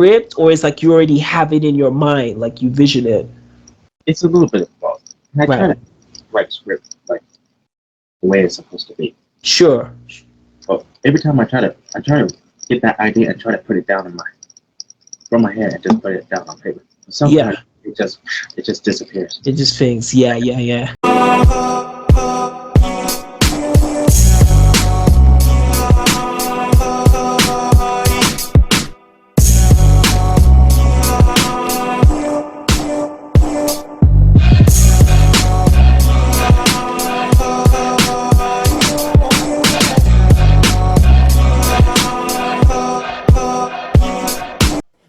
script, or it's like you already have it in your mind, like you vision it? It's a little bit of both. And I try Right. to write script like the way it's supposed to be. Sure. But every time I try to get that idea and try to put it down in from my head and just put it down on paper. But sometimes Yeah. it just disappears. It just thinks, yeah, yeah, yeah.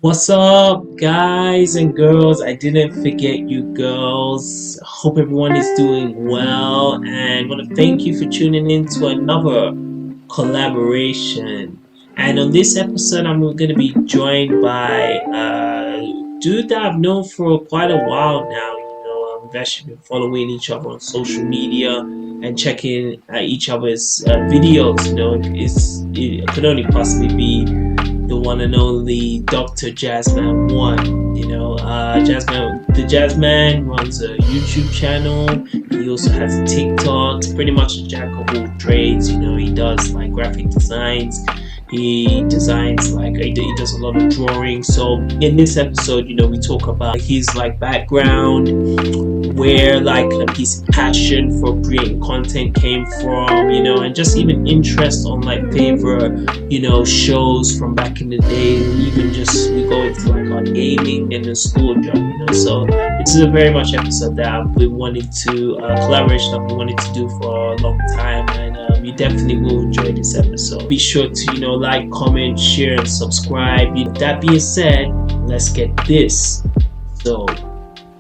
What's up, guys and girls? I didn't forget you girls. Hope everyone is doing well, and want to thank you for tuning in to another collaboration. And on this episode, I'm going to be joined by a dude that I've known for quite a while now. We've actually been following each other on social media and checking each other's videos. It could only possibly be the one and only Dr. JazzMan1. The JazzMan runs a YouTube channel. He also has a TikTok. Pretty much a jack of all trades. He does like graphic designs. He designs he does a lot of drawing. So in this episode, we talk about his like background, where his passion for creating content came from, and just even interest on favorite, shows from back in the day. Even just we go into our gaming and the school job, So this is a very much episode that I've been wanting to collaboration I've been wanting to do for a long time, and you definitely will enjoy this episode. Be sure to like, comment, share, and subscribe. That being said, let's get this so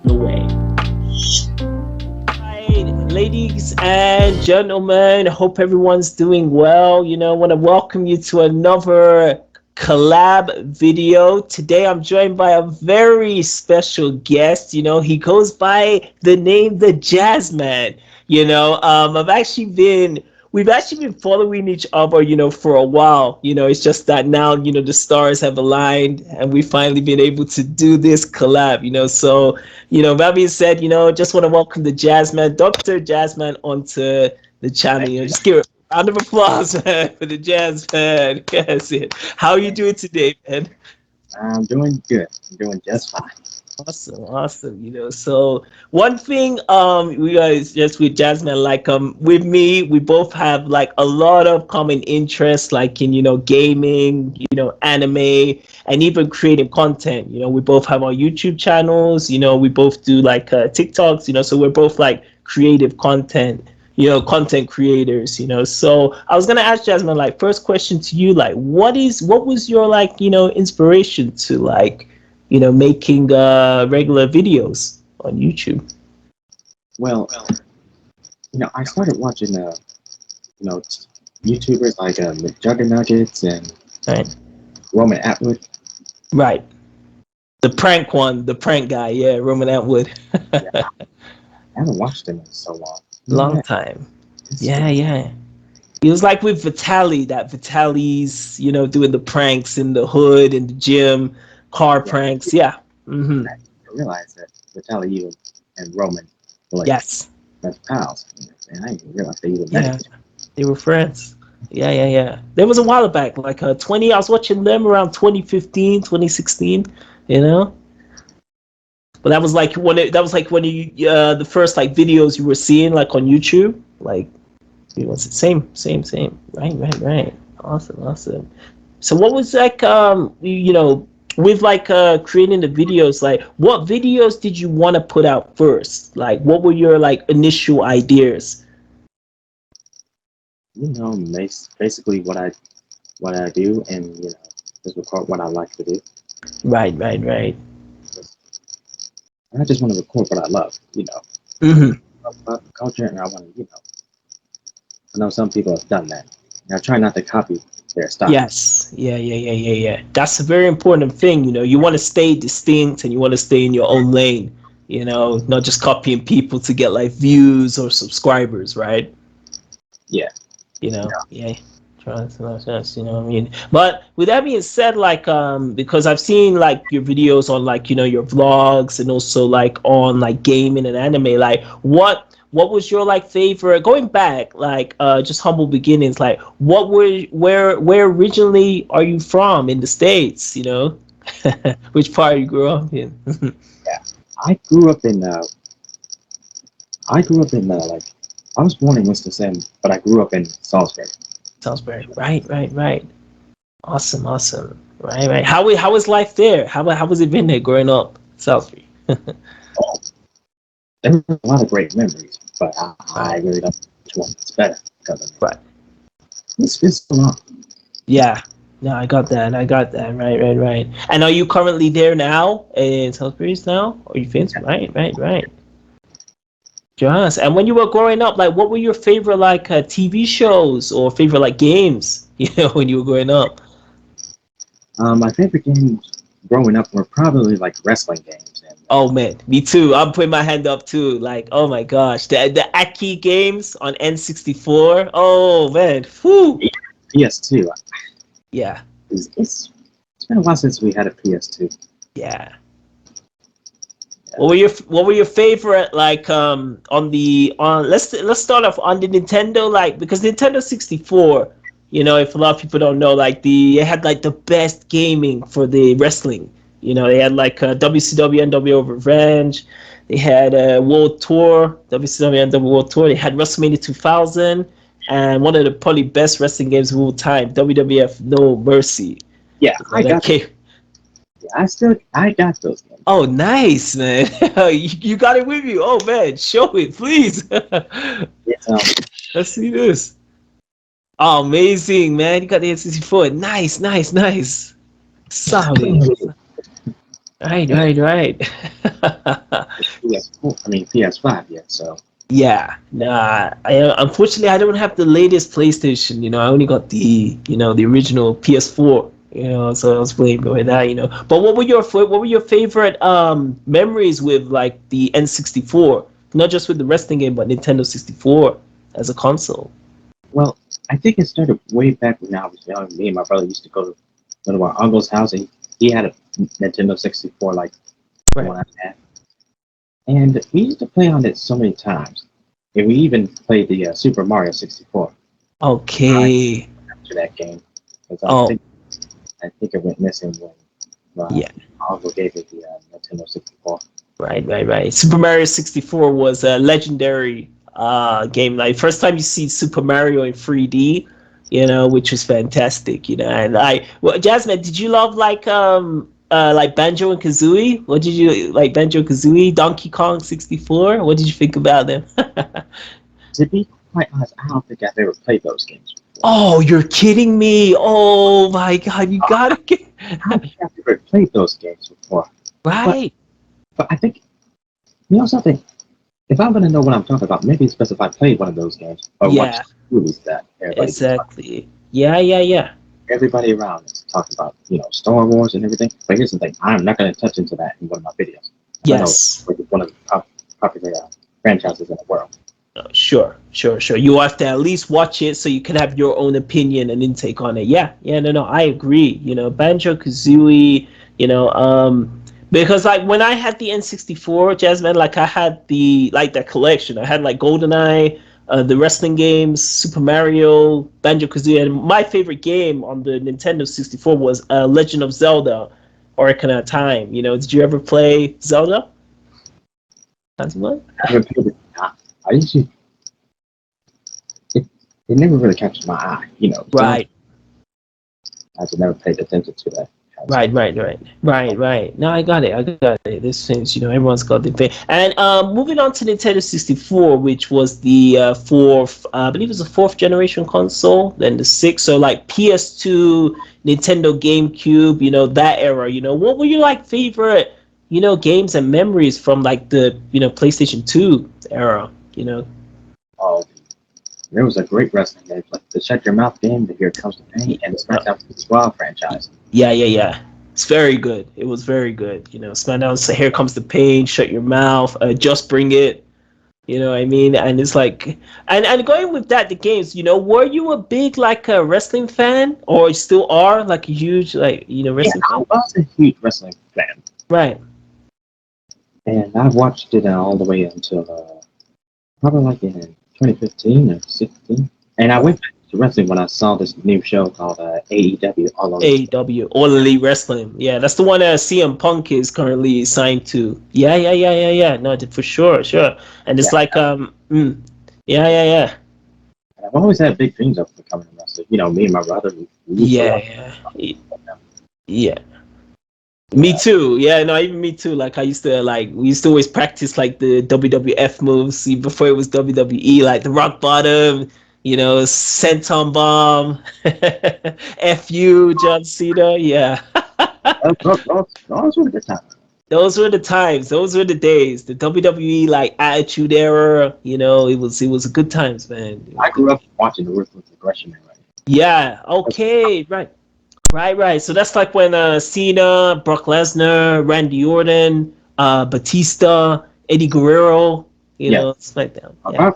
the way. Ladies and gentlemen, hope everyone's doing well. I want to welcome you to another collab video. Today I'm joined by a very special guest. He goes by the name the JazzMan. We've actually been following each other, for a while. It's just that now, the stars have aligned and we've finally been able to do this collab, So, that being said, just want to welcome the JazzMan, Dr. JazzMan, onto the channel. Just give a round of applause, man, for the JazzMan. Yes. How are you doing today, man? I'm doing good. I'm doing just fine. Awesome. So one thing, we guys just with Jasmine, with me, we both have like a lot of common interests, like in gaming, anime, and even creating content. We both have our YouTube channels. We both do TikToks. So we're both like creative content creators. So I was gonna ask Jasmine, first question to you, what was your inspiration to making regular videos on YouTube? Well, I started watching YouTubers like McJuggernuggets and Right. Roman Atwood. Right. The prank guy, yeah, Roman Atwood. Yeah, I haven't watched them in so long. Long time. It's Yeah. He was like with Vitali's, doing the pranks in the hood, in the gym, car pranks. Yeah. Mm-hmm. I didn't realize that Vitaly and Roman were like Yes. best pals. And I didn't even realize they even Yeah. met. They were friends. Yeah. There was a while back, I was watching them around 2015, 2016, But that was like when you the first videos you were seeing on YouTube, same. Right. Awesome. So what was with creating the videos, what videos did you want to put out first? What were your initial ideas? Basically what I do, and just record what I like to do. Right. I just want to record what I love. Mm-hmm. About the culture, and I want to. I know some people have done that. And I try not to copy their style. Yes. Yeah. That's a very important thing. You want to stay distinct and you want to stay in your own lane. Not just copying people to get views or subscribers, right? Yeah. Yeah. Yes, you know what I mean. But with that being said, like because I've seen like your videos on like your vlogs and also like on like gaming and anime. Like what was your like favorite going back like just humble beginnings? Like what were where originally are you from in the States? Which part you grew up in? Yeah, I grew up in I grew up in like I was born in Winston Salem, but I grew up in Salisbury. Salisbury. Right, right, right. Awesome, awesome. Right, right. How was life there? How was it been there growing up, Salisbury? Oh, there were a lot of great memories, but I Right, really don't know which one is better because I mean, right. it's so long. Yeah. No, I got that. I got that. Right, right, right. And are you currently there now in Salisbury now? Or you fancy? Right, right, right. Just and when you were growing up, like what were your favorite like TV shows or favorite like games? When you were growing up. My favorite games growing up were probably like wrestling games and Oh man, me too. I'm putting my hand up too. Like, oh my gosh, the Aki games on N64. Oh man, whew. PS2. Yeah, It's been a while since we had a PS2. yeah. What were your favorite like on the on let's start off on the Nintendo like because Nintendo 64, if a lot of people don't know like they had like the best gaming for the wrestling. They had like WCW NWO Revenge, they had World Tour, WCW NWO World Tour, they had WrestleMania 2000 and one of the probably best wrestling games of all time, WWF No Mercy. Yeah, I That got. came. I got those games. Oh, nice, man. You got it with you. Oh, man. Show it, please. It's Let's see this. Oh, amazing, man. You got the N64. Nice, nice, nice. Solid. Right, right, right. PS4. I mean PS5 yet. So Yeah, nah. Unfortunately, I don't have the latest PlayStation. I only got the original PS4. So I was playing with that. But what were your favorite memories with like the N64? Not just with the wrestling game, but Nintendo 64 as a console. well, I think it started way back when I was young. Me and my brother used to go to one of our uncle's house, and he had a Nintendo 64 like the Right. one I had, and we used to play on it so many times. And we even played the Super Mario 64. I Okay. captured that game because Oh, I think it went missing when yeah. my uncle gave it the Nintendo 64. Right, right, right. Super Mario 64 was a legendary game. Like first time you see Super Mario in 3D, which was fantastic, And Jasmine, did you love like Banjo and Kazooie? What did you like Banjo Kazooie, Donkey Kong 64? What did you think about them? To be quite honest, I don't think I've ever played those games before. Oh, you're kidding me. Oh my God, you gotta get I don't think I've ever played those games before. But right. but I think you know something. If I'm gonna know what I'm talking about, maybe it's best if I played one of those games or watch Yeah, the movies that everybody keeps talking. exactly. Yeah, yeah, yeah. Everybody around is talking about, Star Wars and everything. But here's the thing: I'm not gonna touch into that in one of my videos. I know Yes. it's one of the top popular franchises in the world. Sure, sure, sure. You have to at least watch it so you can have your own opinion and intake on it. Yeah, yeah, no, no, I agree. Banjo Kazooie. Because like when I had the N64, Jasmine, like I had the collection. I had like GoldenEye, the wrestling games, Super Mario, Banjo Kazooie, and my favorite game on the Nintendo 64 was Legend of Zelda, Ocarina of Time. Did you ever play Zelda? That's what? I haven't played it. I usually it, it never really catches my eye. Zelda. Right. I just never paid attention to that kind of Right, stuff. right, right, right, right. No, I got it. I got it. This things, everyone's got the thing. And moving on to Nintendo 64, which was the fourth, I believe it was the fourth generation console, then the sixth. So like PS2, Nintendo GameCube, that era. What were your like favorite, games and memories from like the PlayStation 2 era? Oh, there was a great wrestling game, like the Shut Your Mouth game, the Here Comes the Pain, and the Uh, SmackDown vs. Raw franchise. Yeah, yeah, yeah. It's very good. It was very good. SmackDown. So here comes the pain. Shut your mouth. Just bring it. You know what I mean? And it's like, and going with that, the games. Were you a big like a wrestling fan, or still are like a huge like Yeah, wrestling I fan? was a huge wrestling fan, Right. and I watched it all the way until probably like in 2015 or 16. And I Right. went back to wrestling when I saw this new show called AEW All Elite. AEW, All Elite Wrestling. Yeah, that's the one that CM Punk is currently signed to. Yeah, yeah, yeah, yeah, yeah. No, for sure, sure. And Yeah, it's like yeah, yeah, yeah. and I've always had big dreams of becoming a wrestler. You know, me and my brother, we used to Yeah, watch. yeah. Yeah. Me Yeah, too. Yeah, no, even me too. Like I used to like we used to always practice like the WWF moves before it was WWE, like the rock bottom, senton bomb, FU, John Cena. Yeah. those were the good times. Those were the times. Those were the days. The WWE like Attitude Era. It was good times, man. It was I good. grew up watching the Ruthless Aggression era. Yeah. Okay. Right. Right. Right. So that's like when Cena, Brock Lesnar, Randy Orton, Batista, Eddie Guerrero. Yeah, SmackDown. Yeah.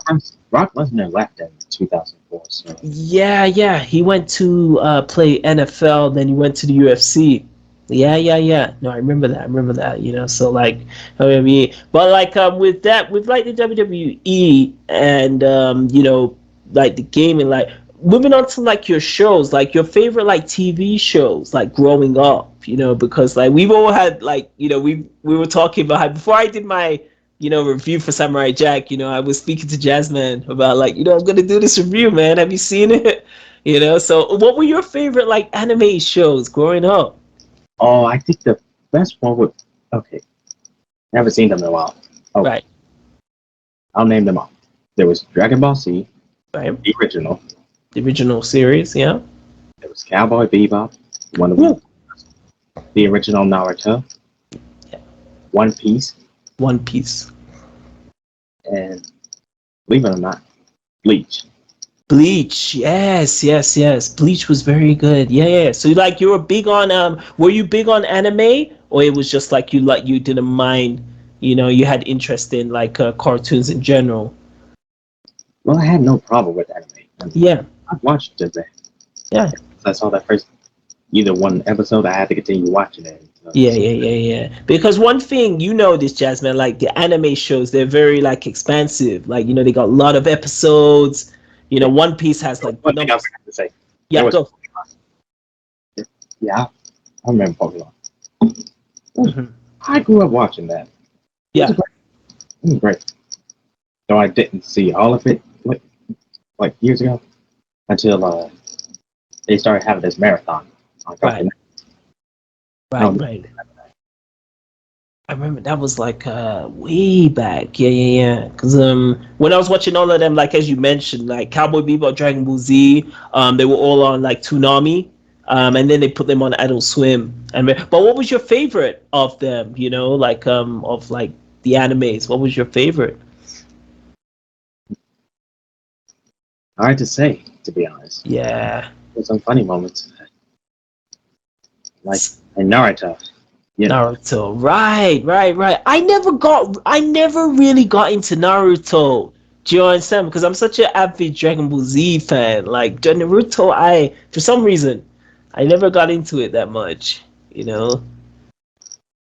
Brock Lesnar left in 2004, so Yeah. Yeah. He went to play NFL. Then he went to the UFC. Yeah, yeah, yeah. No, I remember that. I remember that. So like, I mean, but like with that, with like the WWE and like the gaming, like moving on to like your shows, like your favorite like TV shows, like growing up, because like we've all had like we were talking about how before I did my review for Samurai Jack, I was speaking to JazzMan about like I'm gonna do this review, man. Have you seen it? So what were your favorite like anime shows growing up? oh, I think the best one would. Okay, haven't seen them in a while. Okay, Right, I'll name them all. There was Dragon Ball Z, right. the original. The original series, yeah. There was Cowboy Bebop, one of them. Woo. The original Naruto, Yeah. One Piece, One Piece. and believe it or not, Bleach. Bleach, yes, yes, yes. Bleach was very good. Yeah, yeah. So like you were big on were you big on anime or it was just like you didn't mind, you had interest in like cartoons in general. Well, I had no problem with anime. I mean, Yeah. I watched it. Yeah. I saw that first either one episode. I had to continue watching it. Yeah, yeah, yeah, yeah. Because one thing this, Jasmine, like the anime shows, they're very like expansive. Like they got a lot of episodes. Yeah. One Piece has like One thing I numbers. forgot to say. There Yeah, was go. yeah, I remember Pokemon. Hmm. I grew up watching that. It was Yeah. great. It was great. Though I didn't see all of it like years ago until they started having this marathon on Right. Cartoon Right. Network. Right. I remember that was like way back. Yeah, yeah, yeah. Because when I was watching all of them, like as you mentioned, like Cowboy Bebop, Dragon Ball Z, they were all on like Toonami, and then they put them on Adult Swim. But what was your favorite of them? Like of like the animes. What was your favorite? Hard to say, to be honest. Yeah. There's some funny moments, like in Naruto. You know, Naruto. Right, right, right. I never really got into Naruto. Do you understand? Because I'm such an avid Dragon Ball Z fan. Like Naruto, for some reason, I never got into it that much. You know what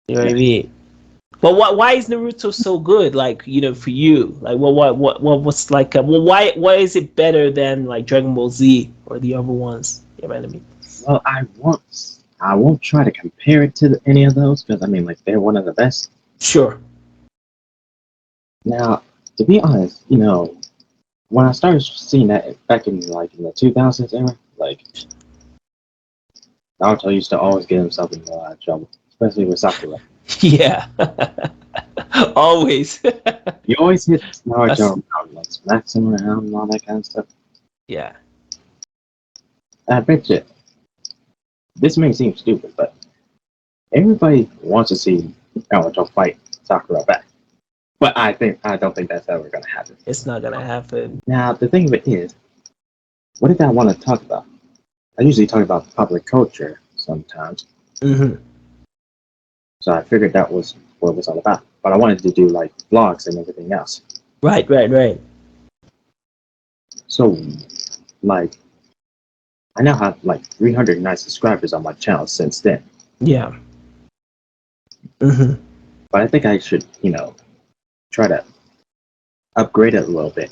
yeah. I mean? But why is Naruto so good? Like, for you, like, what's like, why is it better than like Dragon Ball Z or the other ones? You know what I mean? Well, I won't try to compare it to any of those because I mean, like they're one of the best. Sure. Now, to be honest, when I started seeing that back in like in the 2000s era, like Naruto used to always get himself in a lot of trouble, especially with Sakura. Yeah. Always. You always hit That's Naruto around, like smacks him around and all that kind of stuff. yeah. I bet you this may seem stupid, but everybody wants to see Naruto fight Sakura back. But I don't think that's ever gonna happen. It's not gonna happen. Now the thing of it is, what did I want to talk about? I usually talk about popular culture sometimes, Hmm. so I figured that was what it was all about. But I wanted to do like vlogs and everything else. Right, right, right. So, like, I now have like 309 subscribers on my channel since then. Yeah. Hmm. But I think I should, try to upgrade it a little bit.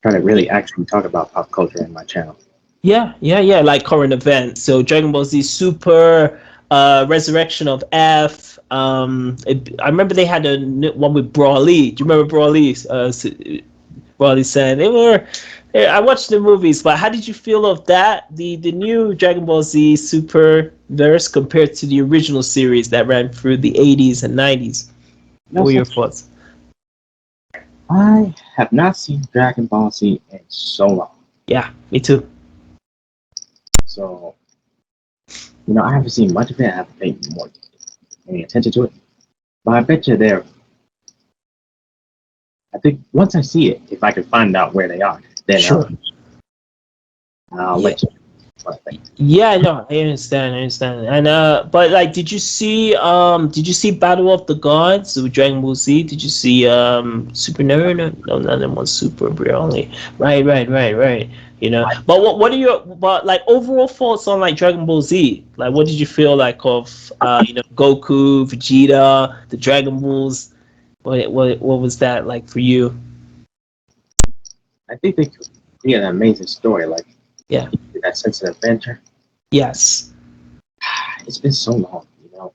Try to really actually talk about pop culture in my channel. Yeah, yeah, yeah. Like current events. So Dragon Ball Z Super, Resurrection of F. I remember they had one with Brawly. Do you remember Brawly? Brawly saying they were. I watched the movies, but how did you feel of that? The new Dragon Ball Z Super verse compared to the original series that ran through the 80s and 90s. You What know, were so your thoughts? I have not seen Dragon Ball Z in so long. Yeah, me too. So, I haven't seen much of it. I haven't paid more any attention to it. But I bet you there. I think once I see it, if I can find out where they are, then Sure. I'll Yeah. let you know what I think. Yeah, no, I understand, I understand. And but like did you see Battle of the Gods with Dragon Ball Z? Did you see Super No, no, no, none of them was Super only. Right, right, right, right. But what are your but like overall thoughts on like Dragon Ball Z? Like what did you feel like of Goku, Vegeta, the Dragon Balls? What was that like for you? I think they could be an amazing story, like Yeah. that sense of adventure. Yes. It's been so long.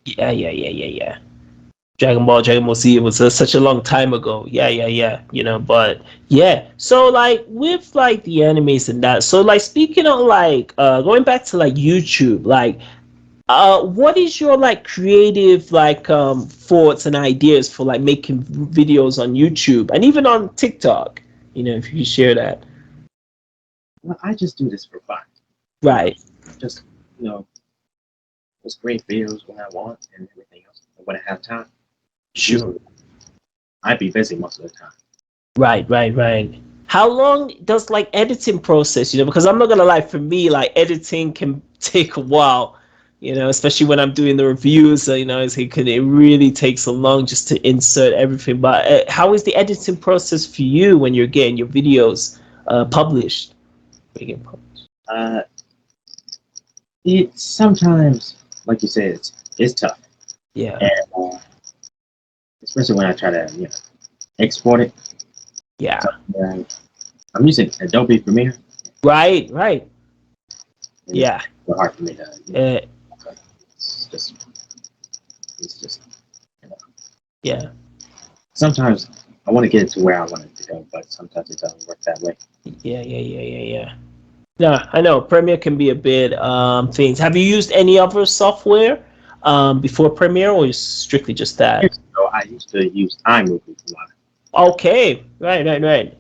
Yeah, yeah, yeah, yeah, yeah. Dragon Ball Z. It was such a long time ago. Yeah, yeah, yeah. But yeah. So like with like the animes and that. So like speaking of like going back to like YouTube, like what is your like creative like thoughts and ideas for like making videos on YouTube and even on TikTok? If you share that. Well, I just do this for fun. You know, Right. just you know, just create videos when I want and everything else. And when I have time, Sure. usually I'd be busy most of the time. Right, right, right. How long does like editing process, because I'm not gonna lie, for me, like editing can take a while, especially when I'm doing the reviews, it really takes so long just to insert everything. But how is the editing process for you when you're getting your videos published? Making published. Uh, it's sometimes, like you said, it's tough, Yeah, and especially when I try to export it. So, yeah. I'm using Adobe Premiere, Right, right. and it's Yeah. hard for me to. Uh, It's just it's just you know. yeah. Sometimes I want to get it to where I want it to go, but sometimes it doesn't work that way. Yeah, yeah, yeah, yeah, yeah. No, I know Premiere can be a bit things. Have you used any other software before Premiere, or is strictly just that? Years ago, I used to use iMovie a lot. Okay, right, right, right.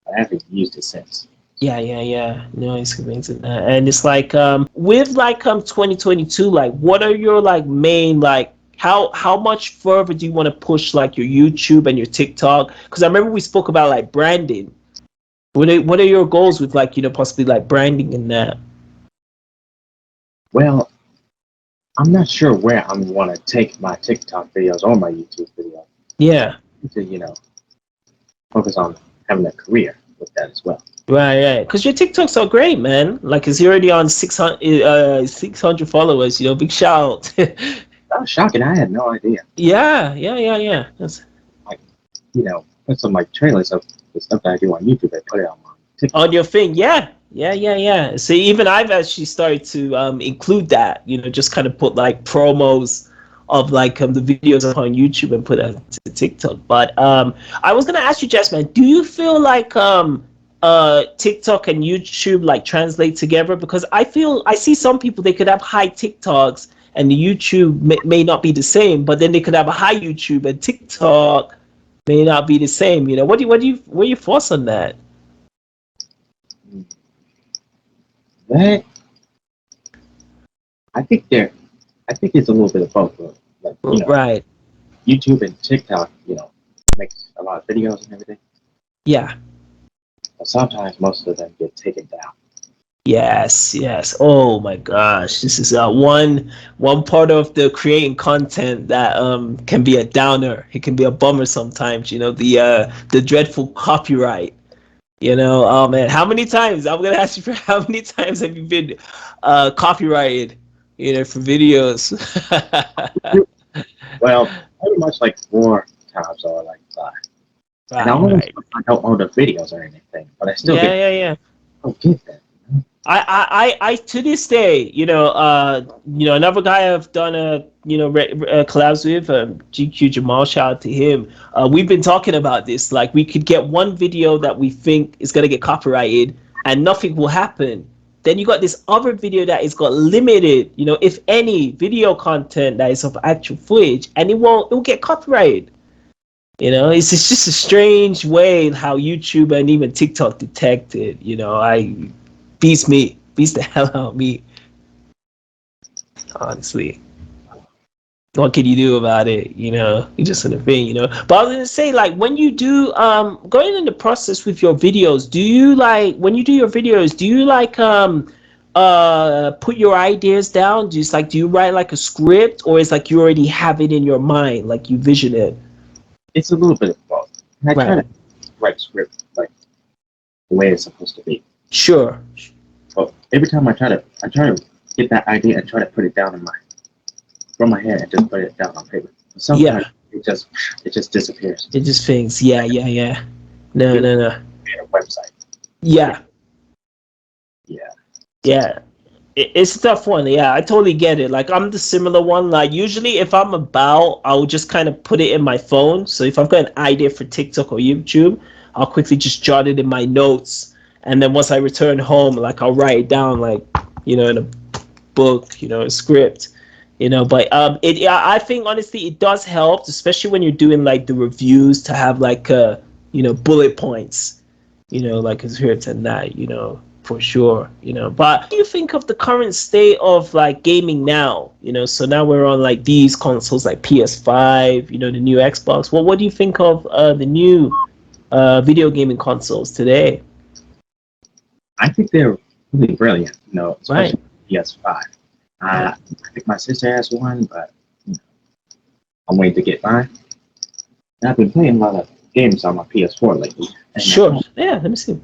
I haven't used it since. Yeah, yeah, yeah. No, it's amazing. And it's like with like 2022, like what are your like main like how much further do you want to push like your YouTube and your TikTok? Because I remember we spoke about like branding. What are your goals with like possibly like branding and that? Well, I'm not sure where I'm want to take my TikTok videos or my YouTube videos. Yeah. To focus on having a career with that as well. Right, right. Because your TikToks are great, man. Like, it's already on 600 followers. Big shout. That was shocking. I had no idea. Yeah, yeah, yeah, yeah. Like, put some like trailers of the stuff that I do on YouTube. I put it on my TikTok. On your thing. Yeah, yeah, yeah, yeah. See, even I've actually started to include that. Just kind of put like promos of like the videos up on YouTube and put that to TikTok. But I was gonna ask you, JazzMan, do you feel like TikTok and YouTube like translate together? Because I see some people, they could have high TikToks and the YouTube may not be the same, but then they could have a high YouTube and TikTok may not be the same. What are your thoughts on that? That I think there, I think it's a little bit of both. Like Right. YouTube and TikTok, makes a lot of videos and everything. Yeah. But sometimes most of them get taken down. Yes, yes. Oh my gosh, this is one part of the creating content that can be a downer. It can be a bummer sometimes. You know, the dreadful copyright. You know, oh man, how many times? I'm gonna ask you for how many times have you been copyrighted? You know, for videos. Well, pretty much like 4 times or like 5. And I Right, always right. I don't own the videos or anything, but I still Yeah, get yeah, yeah. don't get that. I to this day, another guy I've done collabs with, GQ Jamal, shout out to him. We've been talking about this. Like, we could get one video that we think is gonna get copyrighted, and nothing will happen. Then you got this other video that is got limited, if any, video content that is of actual footage, and it will get copyrighted. It's just a strange way how YouTube and even TikTok detect it. I beats the hell out of me, honestly. What can you do about it? You're just in a thing, But I was gonna say, like, when you do going in the process with your videos, do you like when you do your videos, do you like put your ideas down? Do you write like a script, or is like you already have it in your mind, like you vision it? It's a little bit of both. And I try Right. to write script like the way it's supposed to be. Sure. But every time I try to get that idea and try to put it down in my from my head and just put it down on paper. But sometimes Yeah. it just disappears. It just thinks, yeah, yeah, yeah. No, Even no, no. on a website. Yeah, Yeah, yeah. yeah. It's a tough one. Yeah, I totally get it. Like, I'm the similar one. Like, usually if I'm about, I'll just kind of put it in my phone. So if I've got an idea for TikTok or YouTube, I'll quickly just jot it in my notes. And then once I return home, like, I'll write it down, like, in a book, a script. But it yeah, I think honestly it does help, especially when you're doing like the reviews, to have like bullet points, like it's here tonight, for sure. But what do you think of the current state of like gaming now? So now we're on like these consoles like PS5, the new Xbox. Well, what do you think of the new video gaming consoles today? I think they're really brilliant. Right. Especially PS5. Yeah. I think my sister has one, but I'm waiting to get mine. And I've been playing a lot of games on my PS4 lately, and Sure. Yeah. Let me see.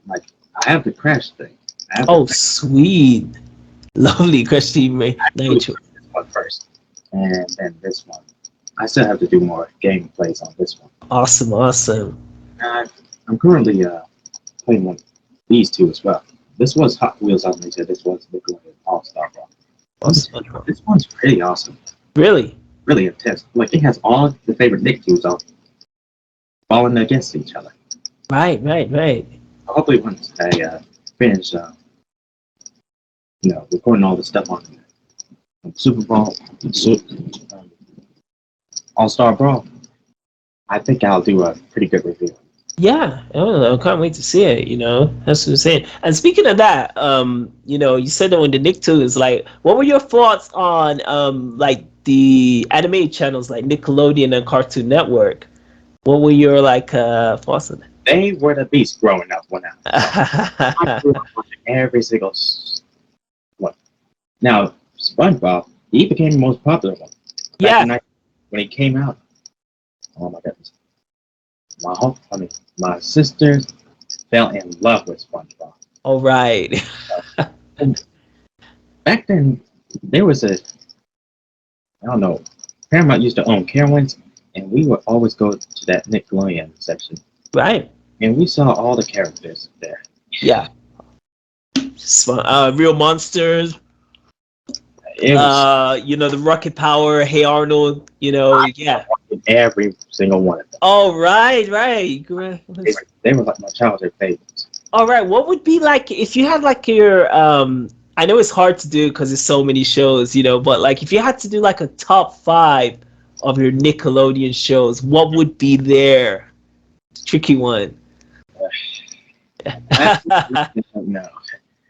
like I have the Crash thing. I have the Oh, sweet. Lovely question, actually Nigel. this one first, and then this one. I still have to do more gameplays on this one. Awesome, awesome. I, I'm currently playing one, these two as well. This was Hot Wheels Unleashed. This was Nickelodeon All Star Brawl. Awesome. This one's pretty awesome, Really? really intense. Like it has all the favorite Nicktoons on falling against each other. Right, right, right. Hopefully, once I finish, recording all the stuff on Super Bowl, um, All Star Brawl, I think I'll do a pretty good review. Yeah, I can't wait to see it. That's what I'm saying. And speaking of that, you said that when the Nicktoons, like, what were your thoughts on like the anime channels like Nickelodeon and Cartoon Network? What were your like thoughts on They were the beast growing up when I that? grew up watching every single one. Now, SpongeBob, he became the most popular one back Yeah. in when he came out. Oh my goodness. My sister fell in love with SpongeBob. All right. And back then, there was I don't know, Paramount used to own Carowinds, and we would always go to that Nickelodeon section, Right. and we saw all the characters there. Yeah. Real monsters. It was The Rocket Power. Hey Arnold. Yeah. every single one of them. Oh, right, right. They were like my childhood favorites. All right. What would be like if you had like your I know it's hard to do because there's so many shows, but like if you had to do like a top five of your Nickelodeon shows, what would be there? Tricky one. I don't know.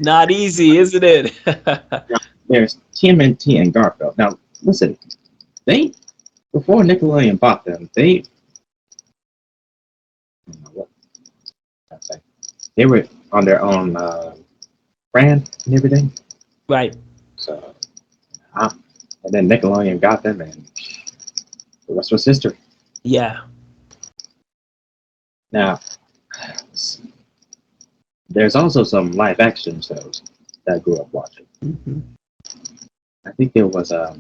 Not easy, isn't it? Now, there's TMNT and Garfield. Now, listen, they before Nickelodeon bought them, they I don't know what I say. they were on their own brand and everything. Right. So, uh, and then Nickelodeon got them, and the rest was history. Yeah. Now, there's also some live action shows that I grew up watching. Hmm. I think there was a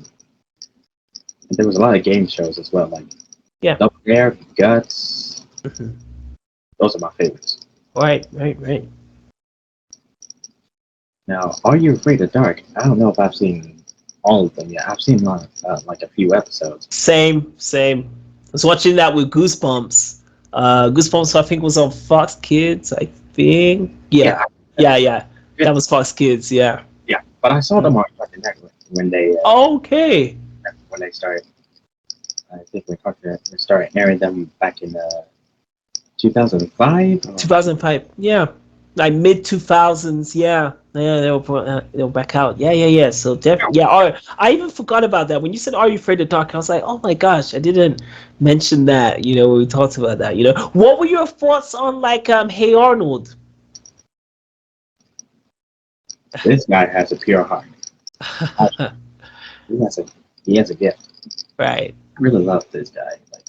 lot of game shows as well, like Yeah. Double Dare, Guts. Hmm. Those are my favorites. Right. Right. Right. Now, Are You Afraid of Dark? I don't know if I've seen all of them yet. I've seen like a few episodes. Same. Same. I was watching that with Goosebumps. Goosebumps, I think, was on Fox Kids. I think. Yeah, Yeah. Yeah. Yeah. yeah, That was Fox Kids. Yeah. yeah. But I saw them on Cartoon Network Okay. when they started. I think when Cartoon Network started airing them back in 2005. 2005. Yeah. Like mid 2000s. Yeah. Yeah. They were back out. Yeah. Yeah. Yeah. So definitely. Yeah. I even forgot about that when you said "Are You Afraid of Dark?" I was like, oh my gosh, I didn't mention that. When we talked about that. What were your thoughts on like Hey Arnold? This guy has a pure heart. He has a he has a gift. Right. I really love this guy. Like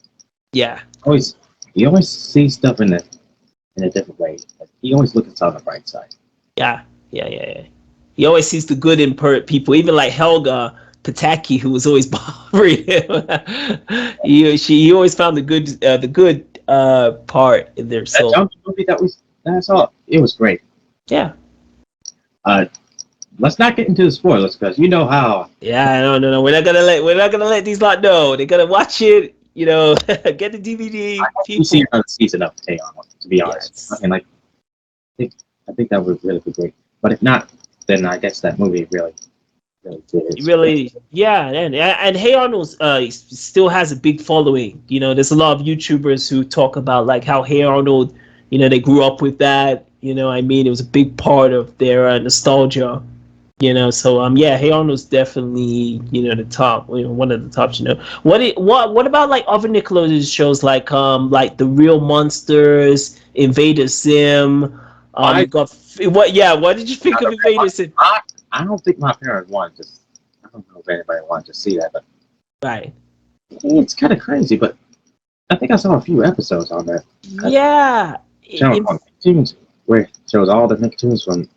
Yeah. always, he always sees stuff in a different way. Like, he always looks on the bright side. Yeah. Yeah. Yeah. Yeah. He always sees the good in people, even like Helga Pataki, who was always bothering him. He always found the good part in their That soul. jump movie that I saw, it was great. Yeah. Uh, let's not get into the spoilers because you know how. Yeah, no, no, no. We're not gonna let these lot know. They gotta watch it. Get the DVD. We see People. another season of Tay on, to be honest. I Yes. mean, like, I think that would really be great. But if not, then I guess that movie really, really did its best. Really, yeah, and Hey Arnold still has a big following. There's a lot of YouTubers who talk about like how Hey Arnold, they grew up with that. I mean, it was a big part of their nostalgia. So yeah, Hey Arnold's definitely the top, one of the tops. What about like other Nickelodeon shows like The Real Monsters, Invader Zim? I, You got what? Yeah, what did you think of Invader Zim? I, I don't think my parents wanted to. I don't know if anybody wanted to see that, but Right. it's kind of crazy. But I think I saw a few episodes on there. Yeah. Channel called Nicktoons, where it shows all the Nicktoons from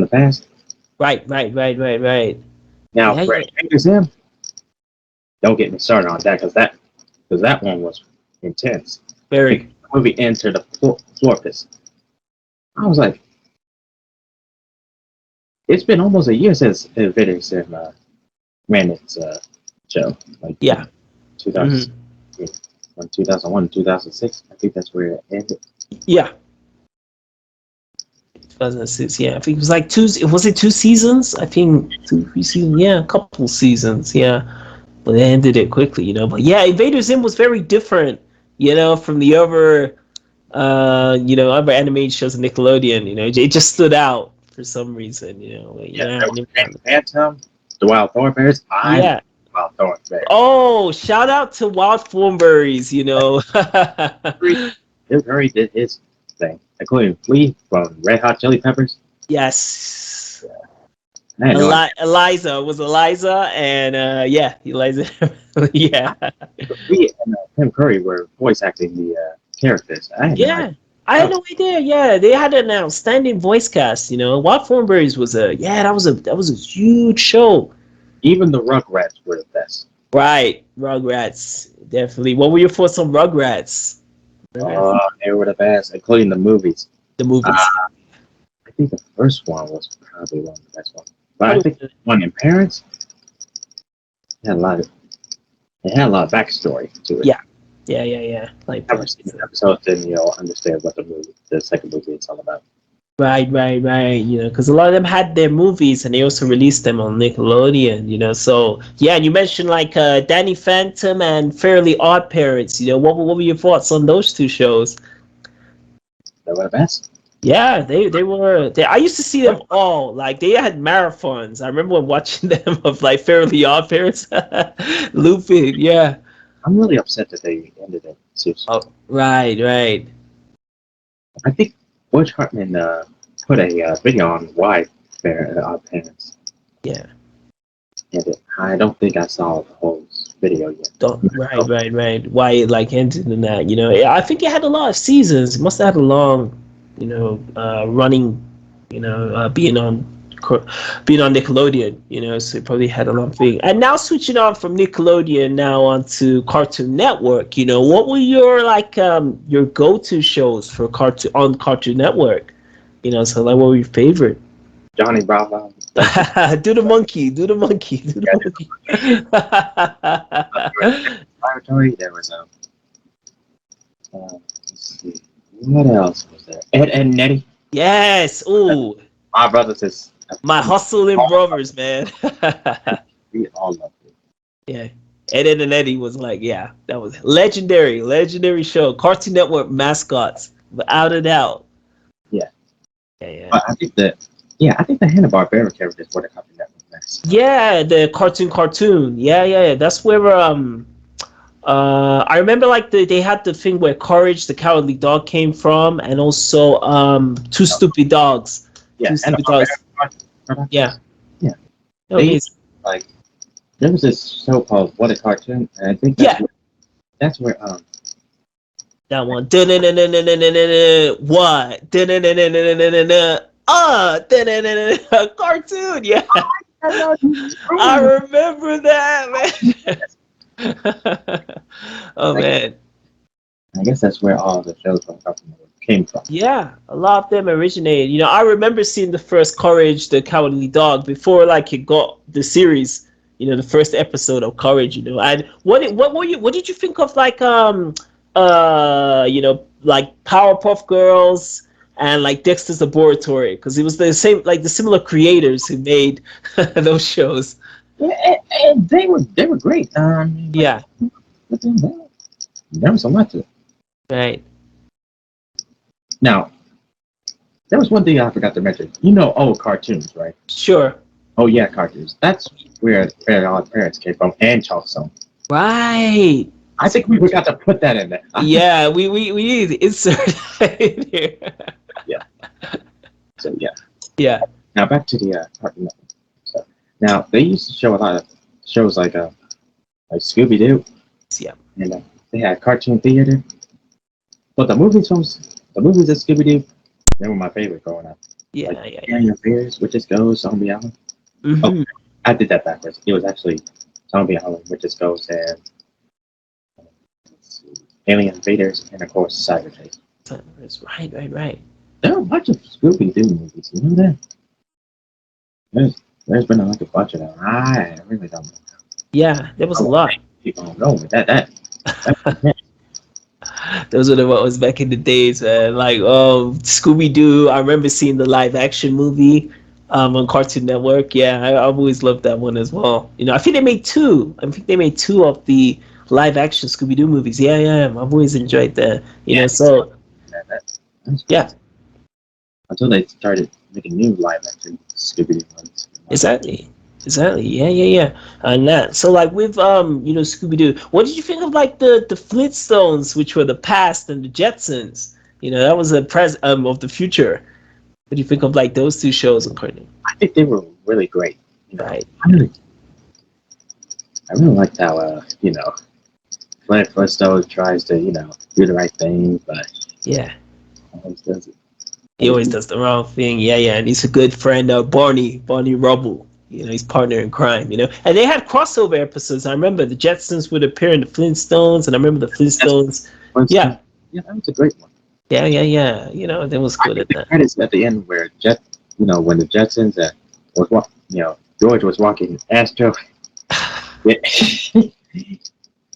the past. Right, right, right, right, right. Now, Yeah, for yeah. Invader Zim, don't get me started on that because that one was intense. Very. The movie entered the floor pits. I was like, it's been almost a year since Invader Zim ran its show, like Yeah. 2000, from 2001 to 2006. I think that's where it ended. Yeah. 2006. Yeah, I think it was like two. Was it 2 seasons? I think 2, 3 seasons. Yeah, a couple seasons. Yeah, but they ended it quickly. But yeah, Invader Zim was very different. From the other animated shows of Nickelodeon. It just stood out for some reason. But Yeah, yeah. there was Phantom, the Wild Thornberrys. I love Yeah. Wild Thornberrys. Oh, shout out to Wild Thornberries. Bill Curry did his thing, including Flea from Red Hot Chili Peppers. Yes. I had no idea. Eliza was Eliza, and yeah, Eliza. Yeah, Flea and Tim Curry were voice acting the characters. I had no idea. yeah. I had no idea. Yeah, they had an outstanding voice cast. Wild Thornberries was that was a huge show. Even the Rugrats were the best. Right, Rugrats, definitely. What were your thoughts on Rugrats? Rugrats, They were the best, including the movies. the Uh, movies. I think the first one was probably one of the best ones. But I Probably. think the one in Parents had a lot of it had a lot of backstory to it. Yeah, yeah, yeah, yeah. Like Never seen the episode, then you'll understand what the second movie is all about. right, right, right. Because a lot of them had their movies, and they also released them on Nickelodeon. So yeah, and you mentioned like Danny Phantom and Fairly Odd Parents. What were your thoughts on those two shows? They were the best. Yeah, they were. I used to see them all. Like they had marathons. I remember watching them of like Fairly Odd Parents, looping. Yeah. I'm really upset that they ended it so soon. Oh, right, right. I think George Hartman put a video on why they're odd parents, Yeah. and I don't think I saw the whole video yet. Don't, right. Why it like ended in that, Yeah, I think it had a lot of seasons. It must have had a long, running, being on being on Nickelodeon, so it probably had a long thing. And now switching on from Nickelodeon now onto Cartoon Network, what were your your go-to shows for Cartoon Network? So like what were your favorite? Johnny Bravo. Do the monkey, do the monkey, do Yeah, the monkey. Laboratory. There was a. Let's see. What else was there? Ed and Nettie. Yes. Ooh, My brothers is. my hustling brothers, man. We all loved it. Yeah. Ed and Eddie was like, yeah, that was legendary show. Cartoon Network mascots, without a doubt. Yeah. Yeah. But I think that. Yeah, I think the Hanna Barbera characters were the Cartoon Network next. Yeah, the cartoon. Yeah. That's where I remember like they had the thing where Courage the Cowardly Dog came from, and also Two Stupid Dogs. Yeah, Two Hanna Stupid Barbera Dogs. productions. Yeah. Yeah. Oh, They amazing. like there was this show called What a Cartoon, and I think Yeah. that's where That one. What? Cartoon. Yeah. I remember that, man. Oh, man. I guess that's where all the shows from Cartoon Network came from. Yeah, a lot of them originated. I remember seeing the first Courage the Cowardly Dog before like it got the series. The first episode of Courage. And what did you think of like like Powerpuff Girls and like Dexter's Laboratory, because it was the same, like the similar creators who made those shows. Yeah, and they were great. Yeah, But there was a lot to it. right. Now, there was one thing I forgot to mention. Old cartoons, right? Sure. Oh yeah, cartoons. That's where Odd Parents came from, and Chalk. Right. I think we forgot to put that in there. Yeah, we need to insert that in here. Yeah. So yeah. Yeah. Now back to the Cartoon Network stuff. Now they used to show a lot of shows like Scooby Doo, Yeah. and they had cartoon theater. But the movies of Scooby Doo, they were my favorite growing up. Yeah. Like Yeah. Carrying Affairs, Witches Go, Zombie Island. Mm-hmm. Oh, I did that backwards. It was actually Zombie Island, Witches Goes, and let's see, Alien Invaders, and of course Cyber Chase. That's right. There are a bunch of Scooby Doo movies. You know that? There's been like a bunch of them. I really don't know. Yeah, there was a lot. People don't know, but that Those were what was back in the days, man. Like, Scooby Doo. I remember seeing the live action movie on Cartoon Network. Yeah, I've always loved that one as well. I think they made two. I think they made two of the live action Scooby Doo movies. Yeah. I've always enjoyed that. So yeah. Until they started making new live action Scooby Doo ones. Exactly. Yeah. And that. So like with Scooby Doo, what did you think of like the Flintstones, which were the past, and the Jetsons? That was a of the future. What do you think of like those two shows on Cartoon? I think they were really great. Right. I really liked how Flint Flintstone tries to do the right thing, but Yeah. always does it. He always does the wrong thing. Yeah. And he's a good friend of Barney Rubble. His partner in crime. And they had crossover episodes. I remember the Jetsons would appear in the Flintstones, and I remember the Flintstones. Yeah. Yeah, that was a great one. Yeah. That was good at The that. credits at the end where when the Jetsons George was walking Astro.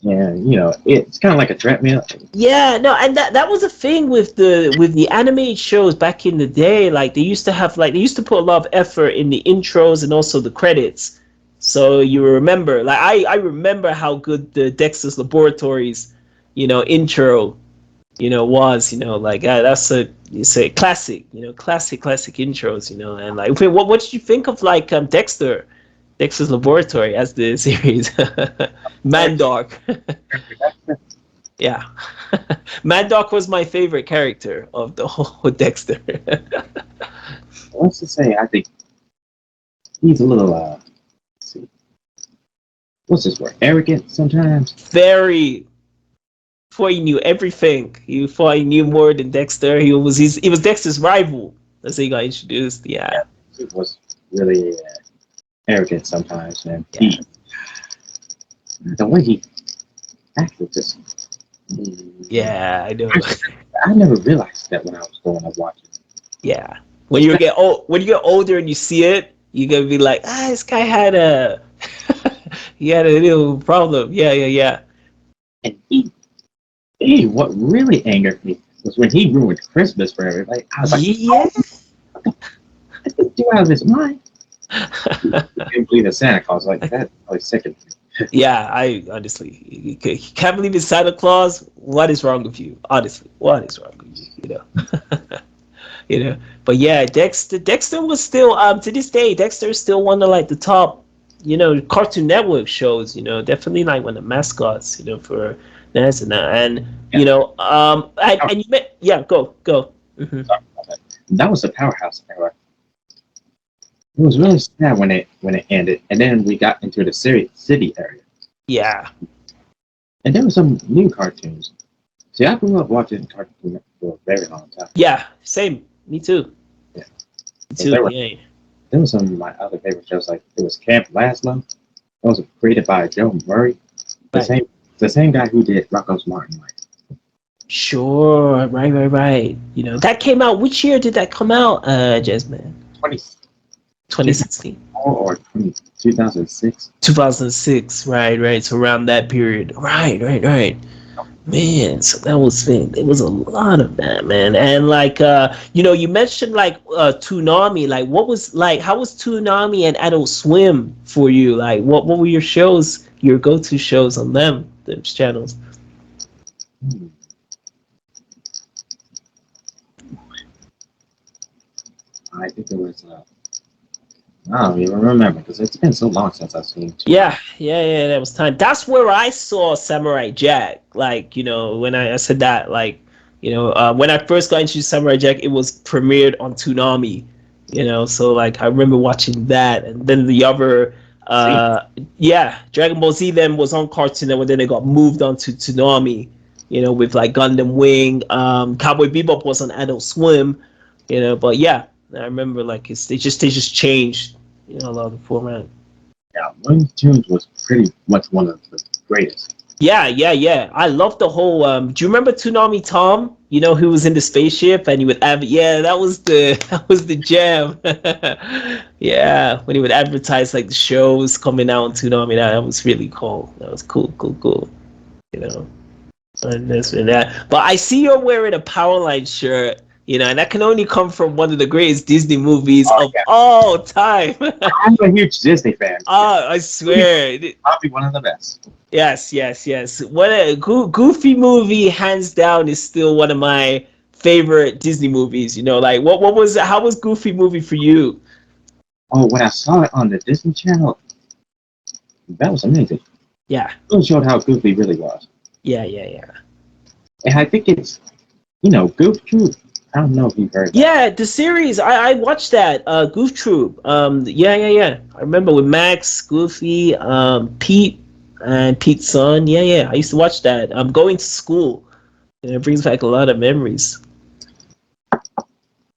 Yeah, it's kind of like a treadmill. Yeah, no, and that was a thing with the animated shows back in the day. Like they used to put a lot of effort in the intros and also the credits. So you remember, like I remember how good the Dexter's Laboratories, intro, was, like it's a classic, classic intros, and like what did you think of like Dexter's Laboratory as the series? Mandark. Yeah. Mad Dog was my favorite character of the whole Dexter. Let's just say I think he's a little let's see, what's this word? Arrogant sometimes. Very. Before he knew everything, before he knew more than Dexter, he was Dexter's rival. That's how he got introduced. Yeah, Yeah. he was really arrogant sometimes, man. Yeah. The way he acted just. Yeah, I know. Actually, I never realized that when I was growing up watching. Yeah. When you get older and you see it, you're gonna be like, this guy had a he had a little problem. Yeah, yeah, yeah. And what really angered me was when he ruined Christmas for everybody. I was like, Yeah. I think you out of his mind. I didn't believe in Santa Claus like that. I was sick of him. Yeah, I honestly, you can't believe it's Santa Claus. What is wrong with you? Honestly, what is wrong with you? You know. But yeah, Dexter was still to this day, Dexter is still one of like the top, Cartoon Network shows. Definitely like one of the mascots. For this and that, and Yeah. and you met, yeah, go. Hmm. Sorry about that. That was the powerhouse era. It was really sad when it ended, and then we got into the city area, Yeah, and there were some new cartoons. See, I grew up watching cartoons for a very long time. yeah, same. Me too. Yeah. Me So too. there were Yeah. there were some of my other favorite shows, like it was Camp Laszlo. It was created by Joe Murray, the Right. same the same guy who did Rocko's Martin Life. Sure. Right. That came out. Which year did that come out? JazzMan. 20, 2016. 2004 or 2006. 2006, right. So around that period. Right. Man, so that was thing. There was a lot of that, man. And like you mentioned like Toonami. Like how was Toonami and Adult Swim for you? Like what were your shows, your go-to shows on those channels? Hmm. I think it was. I don't even remember because it's been so long since I've seen two. Yeah, that was time. That's where I saw Samurai Jack. Like, when I said that, like, when I first got into Samurai Jack, it was premiered on Toonami. So like I remember watching that, and then the other, See, Dragon Ball Z then was on Cartoon Network, then it got moved on to Toonami. With like Gundam Wing, Cowboy Bebop was on Adult Swim. But yeah, I remember like they just changed, a lot of the format. yeah, Looney Tunes was pretty much one of the greatest. Yeah. I love the whole. Do you remember Toonami Tom? Who was in the spaceship and he would yeah, that was the that was the jam. Yeah, when he would advertise like the shows coming out on Toonami, that was really cool. That was cool. You know. And this and that. But I see you're wearing a Powerline shirt, and that can only come from one of the greatest Disney movies Oh of yeah, all time. I'm a huge Disney fan. Oh, I swear. Probably one of the best. Yes. What a Goofy movie, hands down, is still one of my favorite Disney movies. Like what was how was Goofy movie for you? Oh, when I saw it on the Disney Channel, that was amazing. Yeah, It really showed how goofy really was. yeah. And I think it's, Goof Troop. I don't know if you've heard that. Yeah, the series I watched that Goof Troop. Yeah. I remember with Max, Goofy, Pete, and Pete's son. Yeah. I used to watch that. I'm going to school. And it brings back a lot of memories.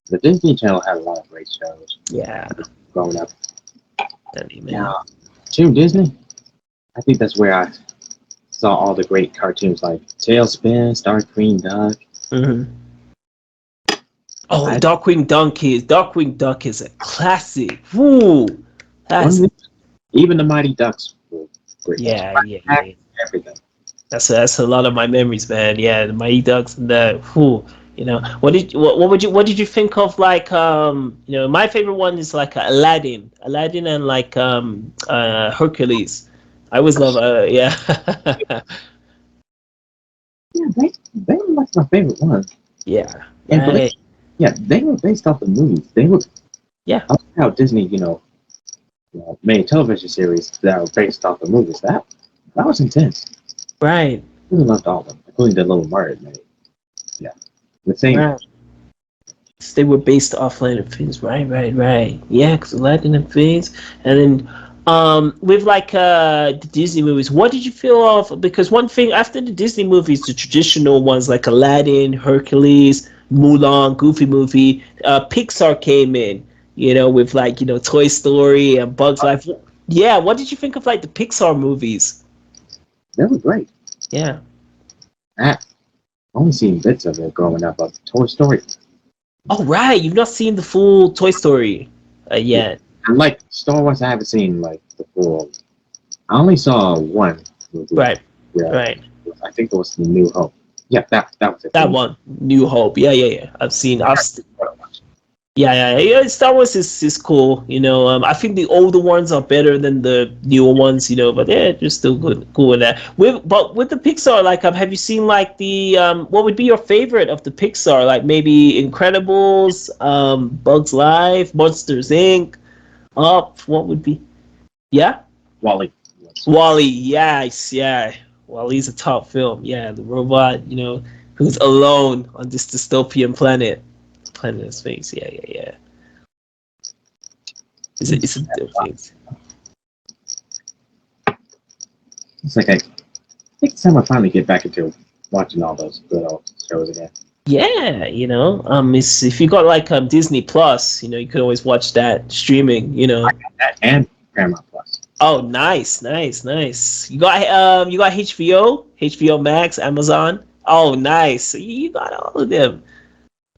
The Disney Channel had a lot of great shows Yeah, growing up. man. Now, Team Disney, I think that's where I saw all the great cartoons like Tailspin, Darkwing Duck. Mm-hmm. Oh, I, Darkwing Duck is a classic. Woo, that's even the Mighty Ducks were great. yeah. Everything. That's a lot of my memories, man. Yeah, the Mighty Ducks and the who. What did you think of like my favorite one is like Aladdin and like Hercules. I always love yeah. Yeah, they were like my favorite one. Yeah, And right. they were based off the movies. They were. Yeah, I like how Disney, made television series that were based off the movies. That was intense. right. I really loved all of them. including the Little Mermaid. Yeah, the same. Right. They were based off Land of Fins, right, right, right. Yeah, because Land of Fins, and then with like the Disney movies, what did you feel of? Because one thing after the Disney movies, the traditional ones like Aladdin, Hercules, Mulan, Goofy movie, Pixar came in. With like Toy Story and Bugs Life. Yeah, what did you think of like the Pixar movies? They were great. Yeah. I only seen bits of it growing up, but Toy Story. Oh right, you've not seen the full Toy Story Yeah. yet. And like Star Wars, I haven't seen like the full. I only saw one movie. Right, Yeah, right. I think it was The New Hope. Yeah, that was it. That one, New Hope. Yeah, yeah, yeah. I've seen. Yeah, yeah, yeah. Star Wars is cool. I think the older ones are better than the newer ones. But yeah, just still good, cool with that. With the Pixar, like, have you seen like the what would be your favorite of the Pixar? Like maybe Incredibles, Bugs Life, Monsters Inc. Up. What would be? Yeah, Wally. Wally. Yes, yeah. Wally's a top film. Yeah, the robot. Who's alone on this dystopian planet of space. Yeah, yeah, yeah. It's a different. It's like I think it's time I finally get back into watching all those good old shows again. Yeah, it's, if you got like Disney Plus, you could always watch that streaming. That and Paramount Plus. Oh, nice, nice, nice. You got HBO Max, Amazon. Oh, nice. So you got all of them.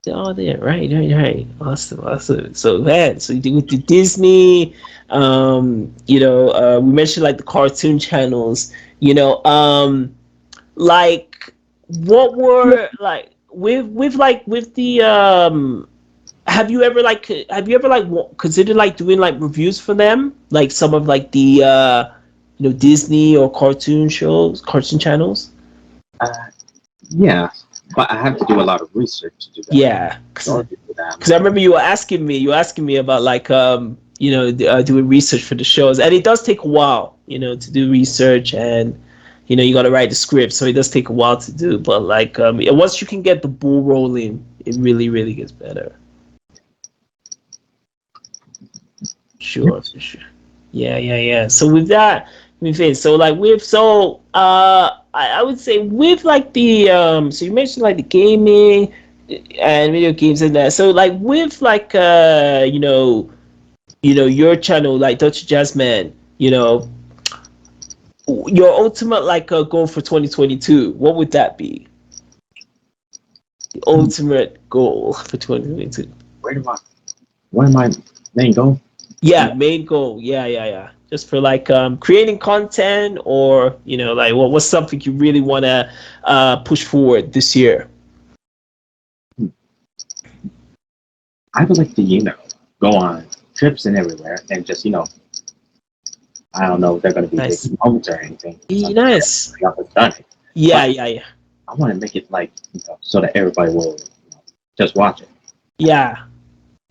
They're all there. Right, right, right. Awesome, awesome. So man, so you do with the Disney, we mentioned like the cartoon channels, like what were like with the have you ever considered like doing like reviews for them, like some of like the Disney or cartoon channels? Uh, yeah, but I have to do a lot of research to do that. Yeah, So I'll do that. because I remember you were asking me about like doing research for the shows, and it does take a while, to do research, and you got to write the script, so it does take a while to do. But like once you can get the ball rolling, it really really gets better. Sure, for sure. Yeah, yeah, yeah. So with that, with it, so like with so I would say with like the so you mentioned like the gaming and video games and that. So like with like your channel like Dutch Jazzman, your ultimate like goal for 2022, what would that be? The ultimate goal for 2022. Where do I? Where am I main goal? Yeah, main goal. Yeah, yeah, yeah. Just for like creating content, or like what's something you really want to push forward this year? I would like to, go on trips and everywhere and just, I don't know if they're going to be Nice. big moments or anything. Nice. I've done it. Yeah, But yeah, yeah. I want to make it like, so that everybody will just watch it, Yeah,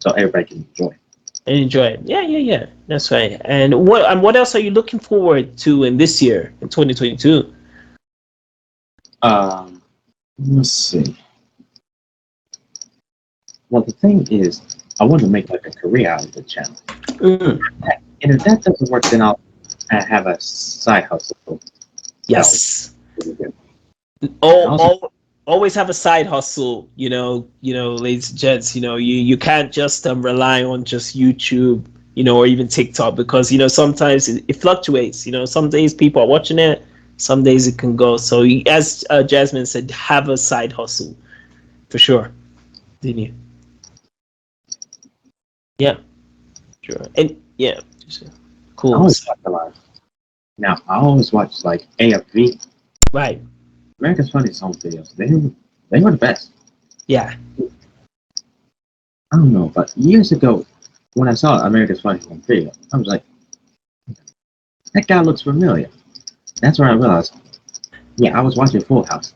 so everybody can enjoy it. and enjoy it. Yeah, yeah, yeah. That's right. And what else are you looking forward to in this year in 2022? Let's see. Well, the thing is, I want to make like a career out of the channel. Mm, And if that doesn't work, then I'll have a side hustle. yes. Really good. Oh, Also, always have a side hustle. Ladies and gents. You can't just rely on just YouTube. Or even TikTok, because sometimes it fluctuates. Some days people are watching it, some days it can go. So as Jasmine said, have a side hustle for sure. Didn't you? Yeah, sure. And yeah, I cool. always watch a lot. Now, I always watch like AFV, Right. America's Funniest Home Videos. They were the best. Yeah. I don't know, but years ago, when I saw America's Funniest Home Video, I was like, that guy looks familiar. That's where I realized, yeah, I was watching Full House.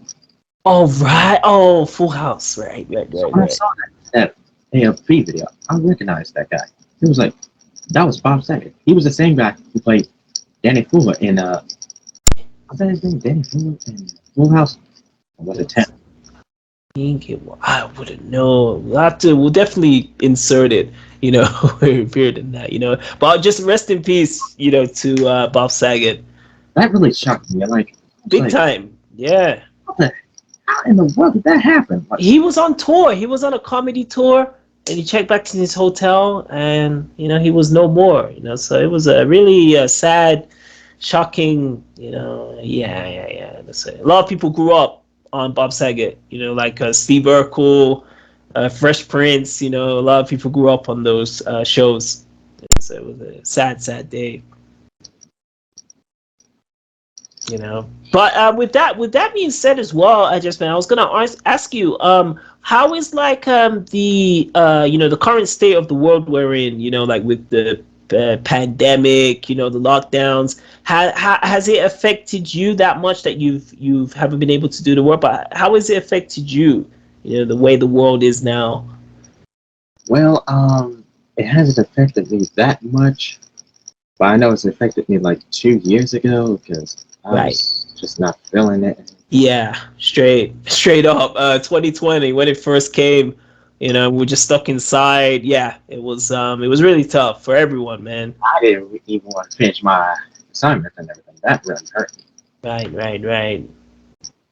Oh right. Oh, Full House. Right. Right. So Right. when I Right. saw that AFV video, I recognized that guy. It was like, that was Bob Saget. He was the same guy who played Danny Fuller in, was that his name? Danny Fuller in Full House? Or was it 10? Think it was, I wouldn't know. We'll definitely insert it, weird than that, But just rest in peace, to Bob Saget. That really shocked me. I was Big like, time. Yeah. what the, how in the world did that happen? Like, He was on tour. He was on a comedy tour, and he checked back to his hotel, and he was no more. So it was a really sad, shocking. Yeah. That's it. A lot of people grew up on Bob Saget. Like Steve Urkel, Fresh Prince. A lot of people grew up on those shows. So it was a sad, sad day. But with that being said as well, I was gonna ask you, how is like the the current state of the world we're in, like with the pandemic, the lockdowns. Has it affected you that much that you've haven't been able to do the work? But how has it affected you? The way the world is now. well, it hasn't affected me that much, but I know it's affected me like 2 years ago because I Right. was just not feeling it. Yeah, straight up. 2020 when it first came, we're just stuck inside. Yeah, it was really tough for everyone, man. I didn't even want to finish my assignment and everything. That really hurt me. Right.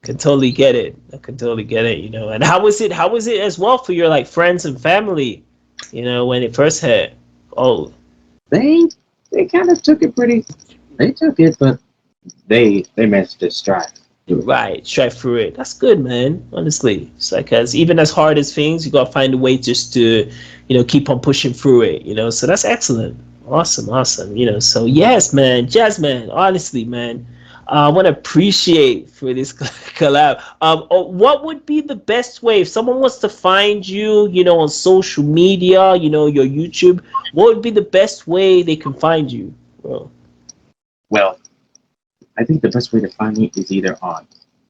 Can totally get it. I can totally get it. And how was it as well for your like friends and family? When it first hit. Oh, They they kind of took it pretty. They took it, but they managed to strive through it. right. Strive through it. That's good, man. Honestly, it's like as even as hard as things, you gotta find a way just to, keep on pushing through it. So that's excellent. Awesome. So yes, man, Jazzman. Honestly, man, I want to appreciate for this collab. What would be the best way if someone wants to find you, on social media, your YouTube? What would be the best way they can find you, bro? Well, I think the best way to find me is either on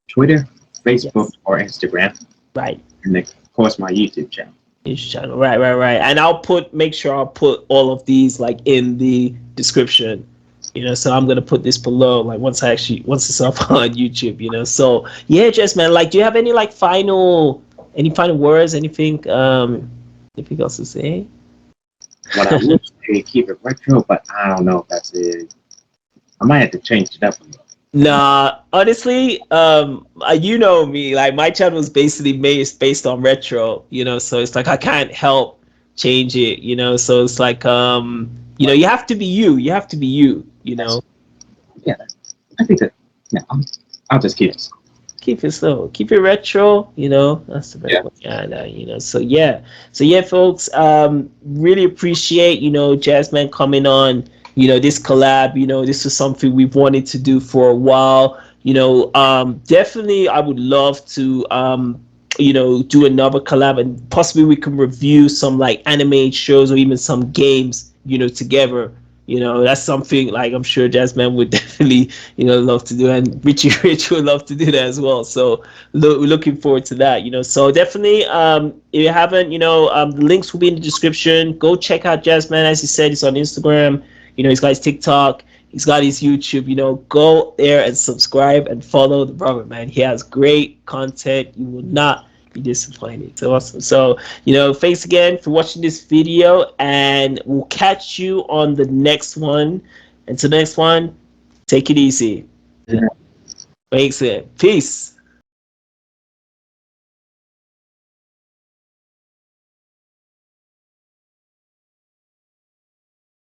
Twitter, Facebook, Yes. or Instagram, Right. and of course my YouTube channel. Each channel. Right. And make sure I'll put all of these like in the description. So I'm gonna put this below, like once it's up on YouTube. So yeah, Jess, man. Like, do you have any final words? Anything else to say? What I would say, keep it retro, but I don't know if that's it. I might have to change it up a little. Nah, honestly, you know me. Like my channel is basically based on retro. So it's like I can't help change it. So it's like But you have to be you. You have to be you. that's yeah. I think that yeah. I'll just keep it. Keep it slow, keep it retro. That's the best Yeah. way. Yeah, so yeah, folks. Really appreciate Jazzman coming on. This collab. This was something we've wanted to do for a while. Definitely, I would love to do another collab, and possibly we can review some like anime shows or even some games. Together. That's something like I'm sure Jazzman would definitely love to do, and Richie Rich would love to do that as well. So we're looking forward to that. So definitely, if you haven't, the links will be in the description. Go check out Jazzman. As he said, he's on Instagram. He's got his TikTok. He's got his YouTube. Go there and subscribe and follow the brother, man. He has great content. You will not be disappointed. It's awesome. So, thanks again for watching this video, and we'll catch you on the next one. Until next one, take it easy. Yeah. Thanks, it. Peace.